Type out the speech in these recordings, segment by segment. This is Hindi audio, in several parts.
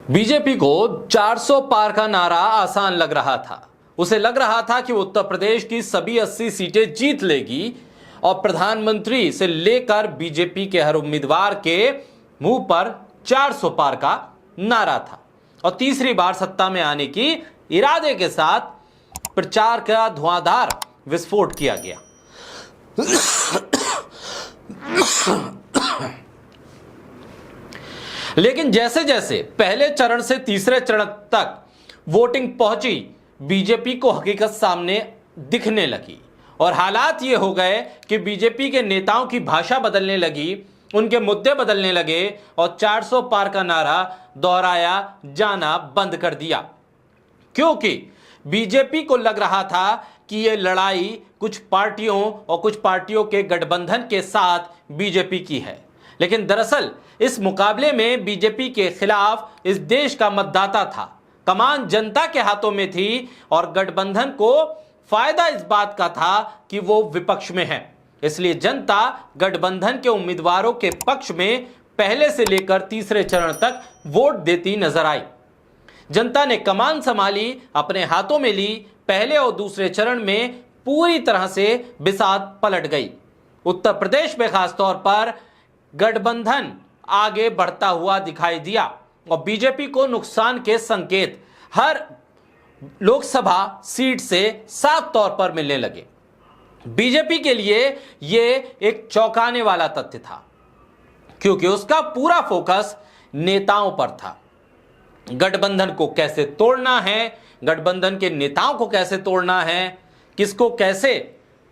बीजेपी को 400 पार का नारा आसान लग रहा था। उसे लग रहा था कि वो उत्तर प्रदेश की सभी 80 सीटें जीत लेगी और प्रधानमंत्री से लेकर बीजेपी के हर उम्मीदवार के मुंह पर 400 पार का नारा था और तीसरी बार सत्ता में आने की इरादे के साथ प्रचार का धुआंधार विस्फोट किया गया। लेकिन जैसे जैसे पहले चरण से तीसरे चरण तक वोटिंग पहुंची, बीजेपी को हकीकत सामने दिखने लगी और हालात ये हो गए कि बीजेपी के नेताओं की भाषा बदलने लगी, उनके मुद्दे बदलने लगे और 400 पार का नारा दोहराया जाना बंद कर दिया, क्योंकि बीजेपी को लग रहा था कि यह लड़ाई कुछ पार्टियों और कुछ पार्टियों के गठबंधन के साथ बीजेपी की है। लेकिन दरअसल इस मुकाबले में बीजेपी के खिलाफ इस देश का मतदाता था। कमान जनता के हाथों में थी और गठबंधन को फायदा इस बात का था कि वो विपक्ष में है, इसलिए जनता गठबंधन के उम्मीदवारों के पक्ष में पहले से लेकर तीसरे चरण तक वोट देती नजर आई। जनता ने कमान संभाली, अपने हाथों में ली। पहले और दूसरे चरण में पूरी तरह से बिसात पलट गई। उत्तर प्रदेश में खासतौर पर गठबंधन आगे बढ़ता हुआ दिखाई दिया और बीजेपी को नुकसान के संकेत हर लोकसभा सीट से साफ तौर पर मिलने लगे। बीजेपी के लिए यह एक चौंकाने वाला तथ्य था, क्योंकि उसका पूरा फोकस नेताओं पर था। गठबंधन को कैसे तोड़ना है, गठबंधन के नेताओं को कैसे तोड़ना है, किसको कैसे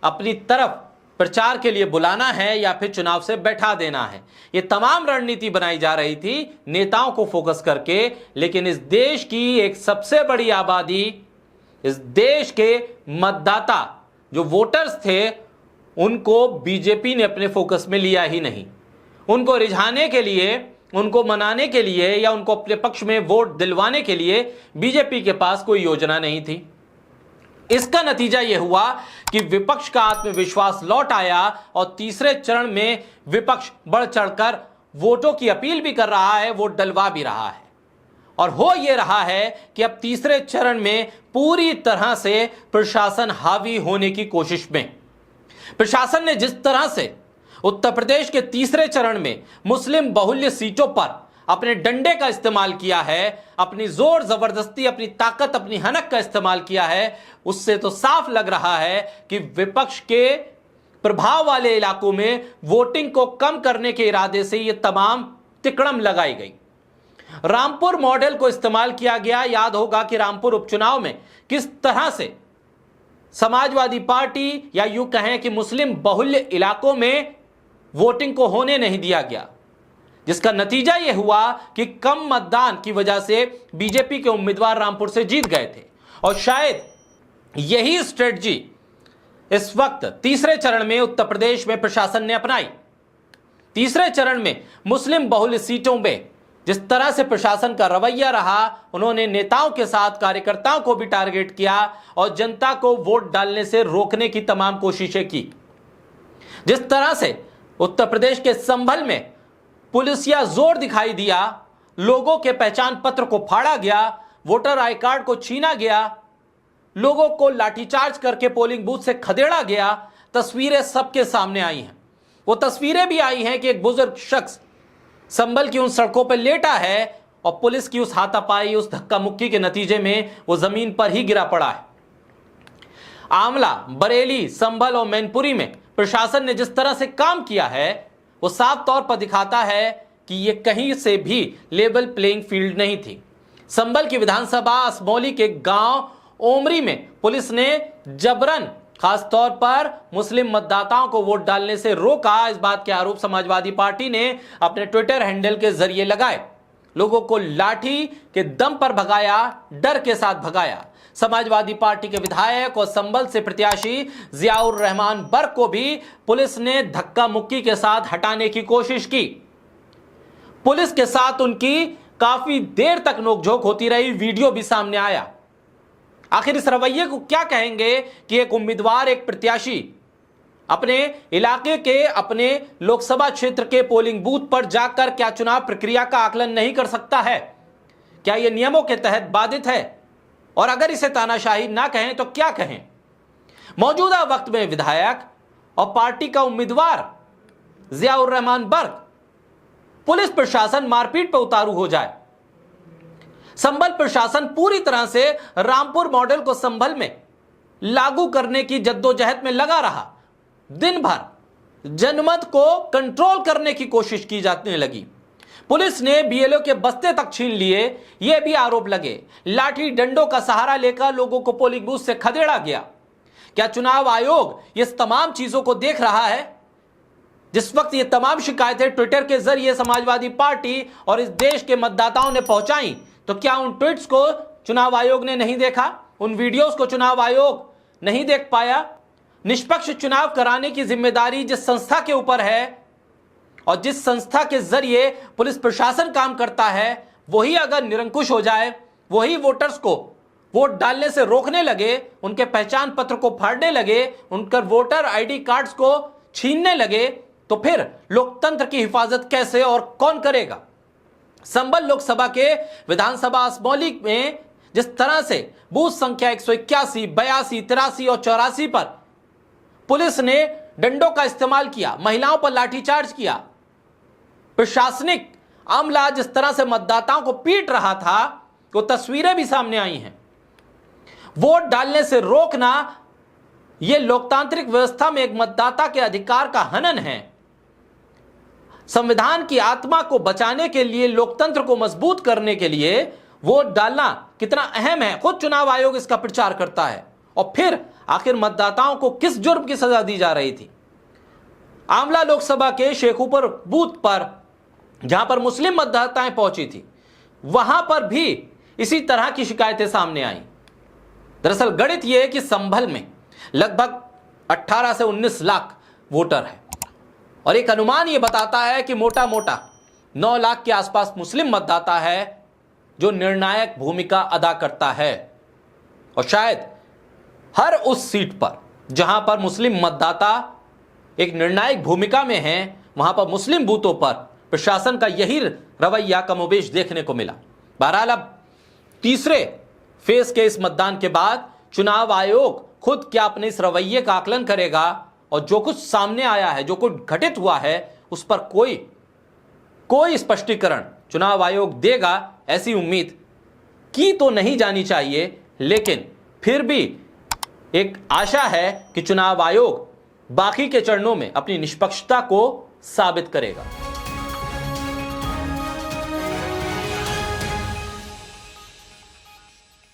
अपनी तरफ प्रचार के लिए बुलाना है या फिर चुनाव से बैठा देना है, ये तमाम रणनीति बनाई जा रही थी नेताओं को फोकस करके। लेकिन इस देश की एक सबसे बड़ी आबादी, इस देश के मतदाता जो वोटर्स थे, उनको बीजेपी ने अपने फोकस में लिया ही नहीं। उनको रिझाने के लिए, उनको मनाने के लिए या उनको अपने पक्ष में वोट दिलवाने के लिए बीजेपी के पास कोई योजना नहीं थी। इसका नतीजा यह हुआ कि विपक्ष का आत्मविश्वास लौट आया और तीसरे चरण में विपक्ष बढ़ चढ़कर वोटों की अपील भी कर रहा है, वोट डलवा भी रहा है। और हो यह रहा है कि अब तीसरे चरण में पूरी तरह से प्रशासन हावी होने की कोशिश में। प्रशासन ने जिस तरह से उत्तर प्रदेश के तीसरे चरण में मुस्लिम बहुल्य सीटों पर अपने डंडे का इस्तेमाल किया है, अपनी जोर जबरदस्ती, अपनी ताकत, अपनी हनक का इस्तेमाल किया है, उससे तो साफ लग रहा है कि विपक्ष के प्रभाव वाले इलाकों में वोटिंग को कम करने के इरादे से यह तमाम तिकड़म लगाई गई। रामपुर मॉडल को इस्तेमाल किया गया। याद होगा कि रामपुर उपचुनाव में किस तरह से समाजवादी पार्टी या यूं कहें कि मुस्लिम बहुल्य इलाकों में वोटिंग को होने नहीं दिया गया, जिसका नतीजा यह हुआ कि कम मतदान की वजह से बीजेपी के उम्मीदवार रामपुर से जीत गए थे। और शायद यही स्ट्रेटजी इस वक्त तीसरे चरण में उत्तर प्रदेश में प्रशासन ने अपनाई। तीसरे चरण में मुस्लिम बहुल्य सीटों में जिस तरह से प्रशासन का रवैया रहा, उन्होंने नेताओं के साथ कार्यकर्ताओं को भी टारगेट किया और जनता को वोट डालने से रोकने की तमाम कोशिशें की। जिस तरह से उत्तर प्रदेश के संभल में पुलिसिया जोर दिखाई दिया, लोगों के पहचान पत्र को फाड़ा गया, वोटर आई कार्ड को छीना गया, लोगों को लाठीचार्ज करके पोलिंग बूथ से खदेड़ा गया, तस्वीरें सबके सामने आई हैं। वो तस्वीरें भी आई हैं कि एक बुजुर्ग शख्स संभल की उन सड़कों पर लेटा है और पुलिस की उस हाथापाई, उस धक्का मुक्की के नतीजे में वो जमीन पर ही गिरा पड़ा है। आमला, बरेली, संभल और मैनपुरी में प्रशासन ने जिस तरह से काम किया है, वो साफ तौर पर दिखाता है कि ये कहीं से भी लेवल प्लेइंग फील्ड नहीं थी। संभल की विधानसभा असमौली के गांव ओमरी में पुलिस ने जबरन खास तौर पर मुस्लिम मतदाताओं को वोट डालने से रोका। इस बात के आरोप समाजवादी पार्टी ने अपने ट्विटर हैंडल के जरिए लगाए। लोगों को लाठी के दम पर भगाया, डर के साथ भगाया। समाजवादी पार्टी के विधायक और संभल से प्रत्याशी जियाउर रहमान बर्क को भी पुलिस ने धक्का मुक्की के साथ हटाने की कोशिश की। पुलिस के साथ उनकी काफी देर तक नोकझोंक होती रही, वीडियो भी सामने आया। आखिर इस रवैये को क्या कहेंगे कि एक उम्मीदवार, एक प्रत्याशी अपने इलाके के, अपने लोकसभा क्षेत्र के पोलिंग बूथ पर जाकर क्या चुनाव प्रक्रिया का आकलन नहीं कर सकता है? क्या यह नियमों के तहत बाधित है? और अगर इसे तानाशाही ना कहें तो क्या कहें? मौजूदा वक्त में विधायक और पार्टी का उम्मीदवार जियाउर रहमान बर्क, पुलिस प्रशासन मारपीट पर उतारू हो जाए। संभल प्रशासन पूरी तरह से रामपुर मॉडल को संभल में लागू करने की जद्दोजहद में लगा रहा। दिन भर जनमत को कंट्रोल करने की कोशिश की जाने लगी। पुलिस ने बीएलओ के बस्ते तक छीन लिए, यह भी आरोप लगे। लाठी डंडों का सहारा लेकर लोगों को पोलिंग बूथ से खदेड़ा गया। क्या चुनाव आयोग इस तमाम चीजों को देख रहा है? जिस वक्त ये तमाम शिकायतें ट्विटर के जरिए समाजवादी पार्टी और इस देश के मतदाताओं ने पहुंचाई, तो क्या उन ट्वीट्स को चुनाव आयोग ने नहीं देखा? उन वीडियोस को चुनाव आयोग नहीं देख पाया? निष्पक्ष चुनाव कराने की जिम्मेदारी जिस संस्था के ऊपर है और जिस संस्था के जरिए पुलिस प्रशासन काम करता है, वही अगर निरंकुश हो जाए, वही वोटर्स को वोट डालने से रोकने लगे, उनके पहचान पत्र को फाड़ने लगे, उनका वोटर आईडी कार्ड्स को छीनने लगे, तो फिर लोकतंत्र की हिफाजत कैसे और कौन करेगा? संभल लोकसभा के विधानसभा असमौली में जिस तरह से बूथ संख्या 181, 82, 83 और 84 पर पुलिस ने डंडों का इस्तेमाल किया, महिलाओं पर लाठीचार्ज किया, प्रशासनिक अमला जिस तरह से मतदाताओं को पीट रहा था, वो तस्वीरें भी सामने आई हैं। वोट डालने से रोकना यह लोकतांत्रिक व्यवस्था में एक मतदाता के अधिकार का हनन है। संविधान की आत्मा को बचाने के लिए, लोकतंत्र को मजबूत करने के लिए वोट डालना कितना अहम है, खुद चुनाव आयोग इसका प्रचार करता है। और फिर आखिर मतदाताओं को किस जुर्म की सजा दी जा रही थी? आमला लोकसभा के शेखुपुर बूथ पर जहां पर मुस्लिम मतदाताएं पहुंची थी, वहां पर भी इसी तरह की शिकायतें सामने आई। दरअसल गणित यह है कि संभल में लगभग 18 से 19 लाख वोटर है और एक अनुमान यह बताता है कि मोटा मोटा 9 लाख के आसपास मुस्लिम मतदाता है जो निर्णायक भूमिका अदा करता है। और शायद हर उस सीट पर जहां पर मुस्लिम मतदाता एक निर्णायक भूमिका में हैं, वहां पर मुस्लिम बूथों पर प्रशासन का यही रवैया कमोबेश देखने को मिला। बहरहाल अब तीसरे फेज के इस मतदान के बाद चुनाव आयोग खुद क्या अपने इस रवैये का आकलन करेगा और जो कुछ सामने आया है, जो कुछ घटित हुआ है, उस पर कोई स्पष्टीकरण चुनाव आयोग देगा, ऐसी उम्मीद की तो नहीं जानी चाहिए। लेकिन फिर भी एक आशा है कि चुनाव आयोग बाकी के चरणों में अपनी निष्पक्षता को साबित करेगा।